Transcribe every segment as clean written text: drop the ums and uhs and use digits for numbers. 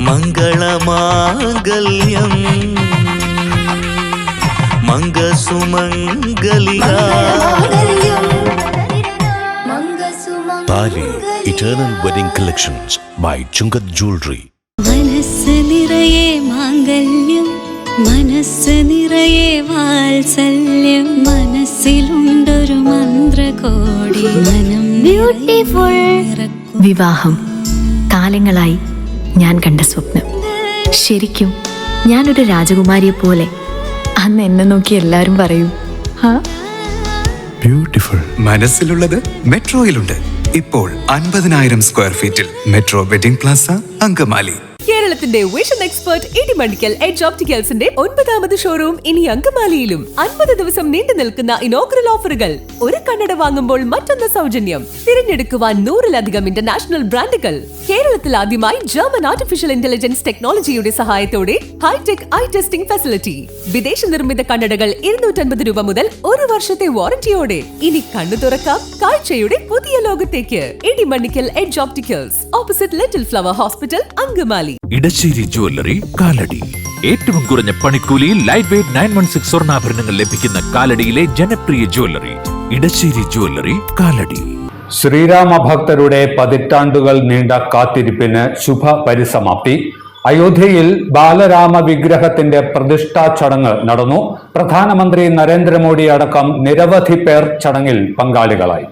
മംഗളമാംഗല്യം മംഗസുമംഗലിക താലി eternal wedding collections by Chungath jewellery. മനസ്സ് നിറയെ മാംഗല്യം, മനസ്സ് നിറയെ വാത്സല്യം, മനസ്സിലുണ്ടൊരു മന്ത്രകോടി മനം ബ്യൂട്ടിഫുൾ. വിവാഹം കാലങ്ങളായി ഞാൻ കണ്ട സ്വപ്നം. ശരിക്കും ഞാനൊരു രാജകുമാരിയെ പോലെ. അന്ന് എന്നെ നോക്കി എല്ലാവരും പറയും ബ്യൂട്ടിഫുൾ. മനസ്സിലുള്ളത് മെട്രോയിലുണ്ട്. ഇപ്പോൾ 50,000 സ്ക്വയർ ഫീറ്റിൽ മെട്രോ വെഡിംഗ് പ്ലാസ അങ്കമാലി. കേരളത്തിന്റെ വിഷൻ എക്സ്പെർട്ട് ഇടിമണ്ണിക്കൽ എഡ്ജ് ഓപ്റ്റിക്കൽസിന്റെ 9ാമത് ഷോറൂം ഇനി അങ്കമാലിയിലും. 50 ദിവസം നീണ്ടു നിൽക്കുന്ന ഇനോഗ്രൽ ഓഫറുകൾ. ഒരു കണ്ണട വാങ്ങുമ്പോൾ മറ്റൊന്ന് സൗജന്യം. തിരഞ്ഞെടുക്കുവാൻ 100-ലധികം ഇന്റർനാഷണൽ ബ്രാൻഡുകൾ. കേരളത്തിൽ ആദ്യമായി ജർമ്മൻ ആർട്ടിഫിഷ്യൽ ഇന്റലിജൻസ് ടെക്നോളജിയുടെ സഹായത്തോടെ ഹൈടെക് ഐ ടെസ്റ്റിംഗ് ഫെസിലിറ്റി. വിദേശ നിർമ്മിത കണ്ണടകൾ 250 രൂപ മുതൽ 1 വർഷത്തെ വാറന്റിയോടെ. ഇനി കണ്ണു തുറക്കാം കാഴ്ചയുടെ പുതിയ ലോകത്തേക്ക്. Edimannickal edge opticals, opposite little flower hospital, Angamaly. Edassery jewellery, Kalady. ഏറ്റവും കുറഞ്ഞ പണിക്കൂലിയിൽ ലൈറ്റ് വെയ്റ്റ് 916 സ്വർണ്ണാഭരണങ്ങൾ ലഭിക്കുന്ന കാലടിയിലെ ജനപ്രിയ ജ്വല്ലറി ഇടശ്ശേരി ജ്വല്ലറി, കാലടി. ശ്രീരാമ ഭക്തരുടെ പതിറ്റാണ്ടുകൾ നീണ്ട കാത്തിരിപ്പിന് ശുഭ പരിസമാപ്തി. അയോധ്യയിൽ ബാലരാമ വിഗ്രഹത്തിന്റെ പ്രതിഷ്ഠാ ചടങ്ങ് നടന്നു. പ്രധാനമന്ത്രി നരേന്ദ്രമോദി അടക്കം നിരവധി പേർ ചടങ്ങിൽ പങ്കാളികളായി.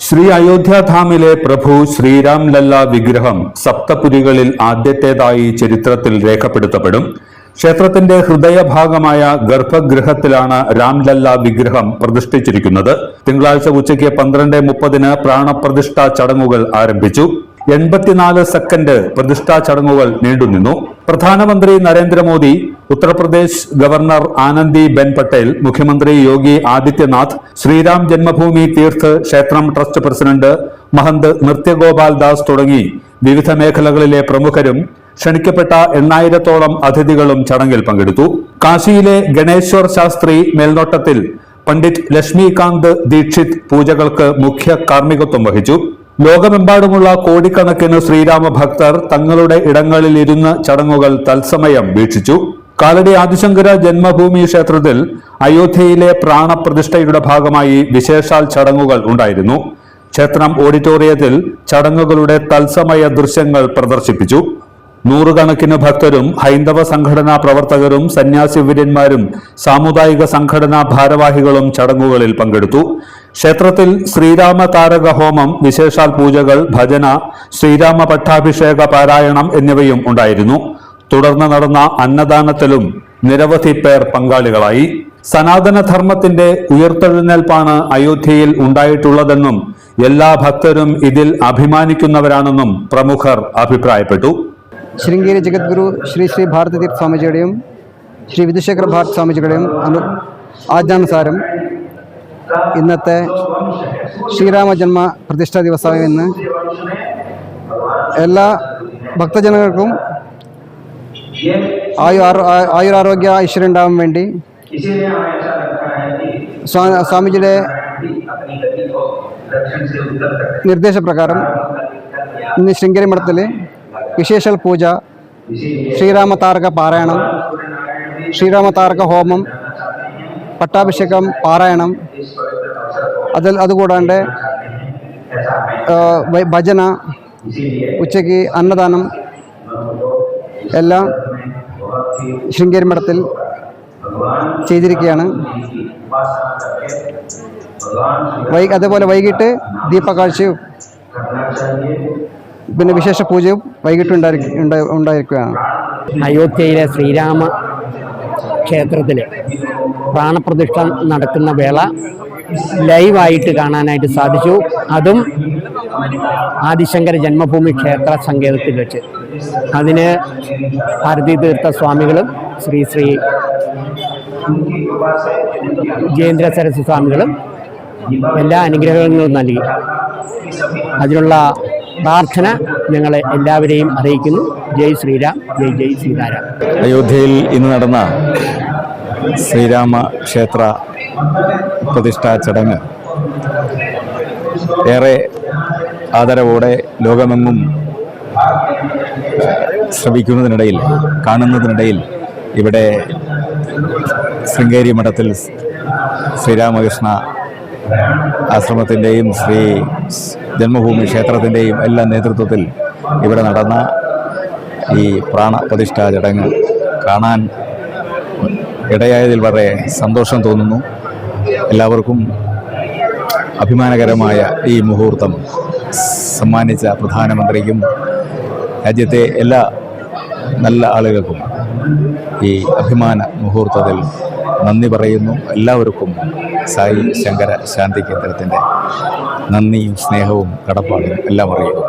ശ്രീ അയോധ്യാധാമിലെ പ്രഭു ശ്രീരാം ലല്ല വിഗ്രഹം സപ്തപുരികളിൽ ആദ്യത്തേതായി ചരിത്രത്തിൽ രേഖപ്പെടുത്തപ്പെടും. ക്ഷേത്രത്തിന്റെ ഹൃദയഭാഗമായ ഗർഭഗൃഹത്തിലാണ് രാംലല്ല വിഗ്രഹം പ്രതിഷ്ഠിച്ചിരിക്കുന്നത്. തിങ്കളാഴ്ച ഉച്ചയ്ക്ക് 12:30 പ്രാണപ്രതിഷ്ഠാ ചടങ്ങുകൾ ആരംഭിച്ചു. 84 സെക്കൻഡ് പ്രതിഷ്ഠാ ചടങ്ങുകൾ നീണ്ടുനിന്നു. പ്രധാനമന്ത്രി നരേന്ദ്രമോദി, ഉത്തർപ്രദേശ് ഗവർണർ ആനന്ദിബെൻ പട്ടേൽ, മുഖ്യമന്ത്രി യോഗി ആദിത്യനാഥ്, ശ്രീരാം ജന്മഭൂമി തീർത്ഥ് ക്ഷേത്രം ട്രസ്റ്റ് പ്രസിഡന്റ് മഹന്ത് നൃത്യഗോപാൽ ദാസ് തുടങ്ങി വിവിധ മേഖലകളിലെ പ്രമുഖരും ക്ഷണിക്കപ്പെട്ട 8,000-ഓളം അതിഥികളും ചടങ്ങിൽ പങ്കെടുത്തു. കാശിയിലെ ഗണേശ്വർ ശാസ്ത്രി മേൽനോട്ടത്തിൽ പണ്ഡിറ്റ് ലക്ഷ്മികാന്ത് ദീക്ഷിത് പൂജകൾക്ക് മുഖ്യ കാർമ്മികത്വം വഹിച്ചു. ലോകമെമ്പാടുമുള്ള കോടിക്കണക്കിന് ശ്രീരാമ ഭക്തർ തങ്ങളുടെ ഇടങ്ങളിൽ ഇരുന്ന് ചടങ്ങുകൾ തത്സമയം വീക്ഷിച്ചു. കാലടി ആദിശങ്കര ജന്മഭൂമി ക്ഷേത്രത്തിൽ അയോധ്യയിലെ പ്രാണപ്രതിഷ്ഠയുടെ ഭാഗമായി വിശേഷാൽ ചടങ്ങുകൾ ഉണ്ടായിരുന്നു. ക്ഷേത്രം ഓഡിറ്റോറിയത്തിൽ ചടങ്ങുകളുടെ തത്സമയ ദൃശ്യങ്ങൾ പ്രദർശിപ്പിച്ചു. നൂറുകണക്കിന് ഭക്തരും ഹൈന്ദവ സംഘടനാ പ്രവർത്തകരും സന്യാസിവര്യന്മാരും സാമുദായിക സംഘടനാ ഭാരവാഹികളും ചടങ്ങുകളിൽ പങ്കെടുത്തു. ക്ഷേത്രത്തിൽ ശ്രീരാമ താരക ഹോമം, വിശേഷാൽ പൂജകൾ, ഭജന, ശ്രീരാമ പട്ടാഭിഷേക പാരായണം എന്നിവയും ഉണ്ടായിരുന്നു. തുടർന്ന് നടന്ന അന്നദാനത്തിലും നിരവധി പേർ പങ്കാളികളായി. സനാതനധർമ്മത്തിന്റെ ഉയർത്തെഴുന്നേൽപ്പാണ് അയോധ്യയിൽ ഉണ്ടായിട്ടുള്ളതെന്നും എല്ലാ ഭക്തരും ഇതിൽ അഭിമാനിക്കുന്നവരാണെന്നും പ്രമുഖർ അഭിപ്രായപ്പെട്ടു. ശൃംഗേരി ജഗദ്ഗുരു ശ്രീ ശ്രീ ഭാരതതീർത്ഥ സ്വാമിജിയുടെയും ശ്രീ വിധുശേഖര ഭാരത് സ്വാമിജിയുടെയും ആജ്ഞാനുസാരം ഇന്നത്തെ ശ്രീരാമ ജന്മ പ്രതിഷ്ഠാ ദിവസമായ ഇന്ന് എല്ലാ ഭക്തജനങ്ങൾക്കും ആയുരാരോഗ്യ ഐശ്വര്യം ഉണ്ടാവാൻ വേണ്ടി സ്വാമിജിയുടെ നിർദ്ദേശപ്രകാരം ഇന്ന് ശൃംഗേരി മഠത്തിൽ വിശേഷ പൂജ, ശ്രീരാമ താരക പാരായണം, ശ്രീരാമ താരക ഹോമം, പട്ടാഭിഷേകം പാരായണം, അതുകൂടാണ്ട് ഭജന, ഉച്ചയ്ക്ക് അന്നദാനം എല്ലാം ശൃംഗേരി മഠത്തിൽ ചെയ്തിരിക്കുകയാണ്. അതേപോലെ വൈകിട്ട് ദീപകാഴ്ചയും പിന്നെ വിശേഷ പൂജയും വൈകിട്ട് ഉണ്ടായിരിക്കുകയാണ്. അയോധ്യയിലെ ശ്രീരാമ ക്ഷേത്രത്തിൽ പ്രാണപ്രതിഷ്ഠ നടക്കുന്ന വേള ലൈവായിട്ട് കാണാനായിട്ട് സാധിച്ചു. അതും ആദിശങ്കര ജന്മഭൂമി ക്ഷേത്ര സങ്കേതത്തിൽ വെച്ച്. അതിന് ഭാരതീ തീർത്ഥ സ്വാമികളും ശ്രീ ശ്രീ ജയേന്ദ്ര സരസ്വതി സ്വാമികളും എല്ലാ അനുഗ്രഹങ്ങളും നൽകി. അതിനുള്ള പ്രാർത്ഥന ഞങ്ങളെ എല്ലാവരെയും അറിയിക്കുന്നു. ജയ് ശ്രീരാം, ജയ് ജയ് ശ്രീരാം. അയോധ്യയിൽ ഇന്ന് നടന്ന ശ്രീരാമ ക്ഷേത്ര പ്രതിഷ്ഠാ ചടങ്ങ് ഏറെ ആദരവോടെ ലോകമെങ്ങും ശ്രമിക്കുന്നതിനിടയിൽ, കാണുന്നതിനിടയിൽ ഇവിടെ ശൃംഗേരി മഠത്തിൽ ശ്രീരാമകൃഷ്ണ ആശ്രമത്തിൻ്റെയും ശ്രീ ജന്മഭൂമി ക്ഷേത്രത്തിൻ്റെയും എല്ലാ നേതൃത്വത്തിൽ ഇവിടെ നടന്ന ഈ പ്രാണപ്രതിഷ്ഠാ ചടങ്ങ് കാണാൻ ഇടയായതിൽ വളരെ സന്തോഷം തോന്നുന്നു. എല്ലാവർക്കും അഭിമാനകരമായ ഈ മുഹൂർത്തം സമ്മാനിച്ച പ്രധാനമന്ത്രിക്കും രാജ്യത്തെ എല്ലാ നല്ല ആളുകൾക്കും ഈ അഭിമാന മുഹൂർത്തത്തിൽ നന്ദി പറയുന്നു. എല്ലാവർക്കും സായി ശങ്കര ശാന്തി കേന്ദ്രത്തിൻ്റെ നന്ദിയും സ്നേഹവും കടപ്പാടും എല്ലാം അറിയുന്നു.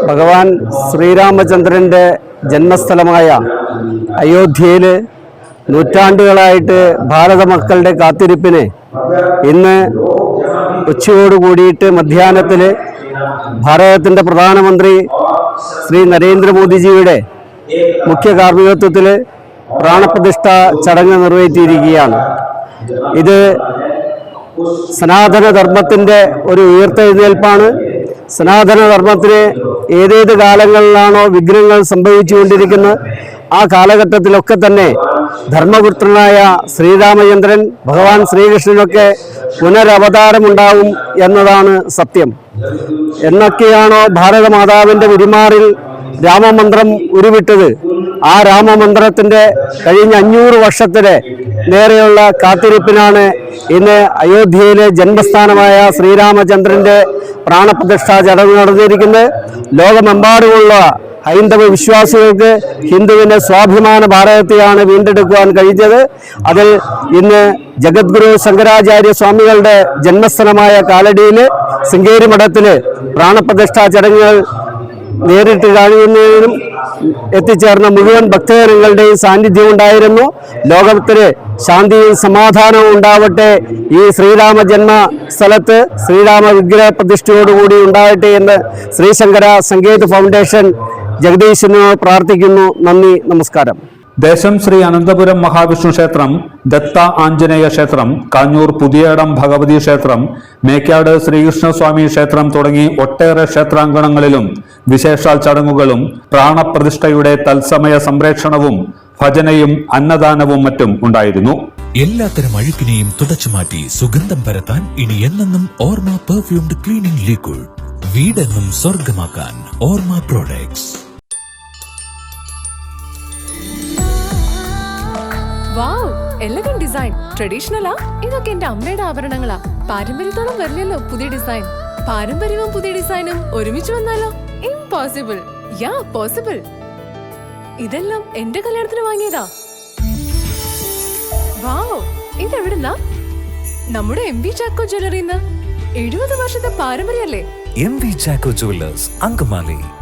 ഭഗവാൻ ശ്രീരാമചന്ദ്രൻ്റെ ജന്മസ്ഥലമായ അയോധ്യയിൽ നൂറ്റാണ്ടുകളായിട്ട് ഭാരത മക്കളുടെ കാത്തിരിപ്പിന് ഇന്ന് ഉച്ചയോട് കൂടിയിട്ട് മധ്യാഹ്നത്തിൽ ഭാരതത്തിൻ്റെ പ്രധാനമന്ത്രി ശ്രീ നരേന്ദ്രമോദിജിയുടെ മുഖ്യ കാർമ്മികത്വത്തിൽ പ്രാണപ്രതിഷ്ഠ ചടങ്ങ് നിർവഹിച്ചിരിക്കുകയാണ്. ഇത് സനാതനധർമ്മത്തിൻ്റെ ഒരു ഉയർത്തെഴുന്നേൽപ്പാണ്. സനാതനധർമ്മത്തിന് ഏതേത് കാലങ്ങളിലാണോ വിഘ്നങ്ങൾ സംഭവിച്ചുകൊണ്ടിരിക്കുന്നത്, ആ കാലഘട്ടത്തിലൊക്കെ തന്നെ ധർമ്മപുത്രനായ ശ്രീരാമചന്ദ്രൻ, ഭഗവാൻ ശ്രീകൃഷ്ണനൊക്കെ പുനരവതാരമുണ്ടാവും എന്നതാണ് സത്യം. എന്നൊക്കെയാണോ ഭാരതമാതാവിൻ്റെ ഉരുമാറിൽ രാമമന്ത്രം ഉരുവിട്ടത്, ആ രാമമന്ത്രത്തിൻ്റെ കഴിഞ്ഞ 500 വർഷത്തിലെ നേരെയുള്ള കാത്തിരിപ്പിനാണ് ഇന്ന് അയോധ്യയിലെ ജന്മസ്ഥാനമായ ശ്രീരാമചന്ദ്രൻ്റെ പ്രാണപ്രതിഷ്ഠാ ചടങ്ങ് നടന്നിരിക്കുന്നത്. ലോകമെമ്പാടുമുള്ള ഹൈന്ദവ വിശ്വാസികൾക്ക് ഹിന്ദുവിൻ്റെ സ്വാഭിമാന ഭാരതത്തെയാണ് വീണ്ടെടുക്കുവാൻ കഴിഞ്ഞത്. അതിൽ ഇന്ന് ജഗദ്ഗുരു ശങ്കരാചാര്യ സ്വാമികളുടെ ജന്മസ്ഥലമായ കാലടിയിൽ ശൃംഗേരി മഠത്തിൽ പ്രാണപ്രതിഷ്ഠാ ചടങ്ങുകൾ നേരിട്ട് കാണുന്നതിനും എത്തിച്ചേർന്ന മുഴുവൻ ഭക്തജനങ്ങളുടെയും സാന്നിധ്യം ഉണ്ടായിരുന്നു. ലോകത്തിന് ശാന്തിയും സമാധാനവും ഉണ്ടാവട്ടെ. ഈ ശ്രീരാമ ജന്മ സ്ഥലത്ത് ശ്രീരാമ വിഗ്രഹ പ്രതിഷ്ഠയോടുകൂടി ഉണ്ടാവട്ടെ എന്ന് ശ്രീശങ്കര സംഗീത ഫൗണ്ടേഷൻ ജഗദീശനോട് പ്രാർത്ഥിക്കുന്നു. നന്ദി, നമസ്കാരം. ദേശം ശ്രീ അനന്തപുരം മഹാവിഷ്ണു ക്ഷേത്രം, ദത്ത ആഞ്ജനേയ ക്ഷേത്രം, കാഞ്ഞൂർ പുതിയടം ഭഗവതി ക്ഷേത്രം, മേക്കാട് ശ്രീകൃഷ്ണസ്വാമി ക്ഷേത്രം തുടങ്ങി ഒട്ടേറെ ക്ഷേത്രാങ്കണങ്ങളിലും വിശേഷാൽ ചടങ്ങുകളും പ്രാണപ്രതിഷ്ഠയുടെ തത്സമയ സംപ്രേക്ഷണവും ഭജനയും അന്നദാനവും മറ്റും ഉണ്ടായിരുന്നു. എല്ലാത്തരം അഴുക്കിനെയും തുടച്ചുമാറ്റി സുഗന്ധം പരത്താൻ ഇനി എന്നെന്നും ഓർമ്മ പെർഫ്യൂംഡ് ക്ലീനിംഗ് ലിക്വിഡ്. വീടെന്നും സ്വർഗമാക്കാൻ ഓർമ്മ പ്രോഡക്ട്സ്. വാവ്, എലഗന്റ് ഡിസൈൻ. ട്രഡീഷണലാ? ഇതൊക്കെ എന്റെ അമ്മയുടെ ആഭരണങ്ങളാ. പാരമ്പര്യത്തോളം വരില്ലല്ലോ പുതിയ ഡിസൈൻ. പാരമ്പര്യവും പുതിയ ഡിസൈനും ഒരുമിച്ച് വന്നാലോ? ഇംപോസിബിൾ. യാ, പോസിബിൾ. ഇതെല്ലാം എന്റെ കല്യാണത്തിന് വാങ്ങിയതാ. വാവ്, ഇതെവിടുന്നാ? നമ്മുടെ MV ചാക്കോ ജ്വല്ലറിന്ന്. 70 വർഷത്തെ പാരമ്പര്യല്ലേ? MV Chacko jewellers, Angamaly.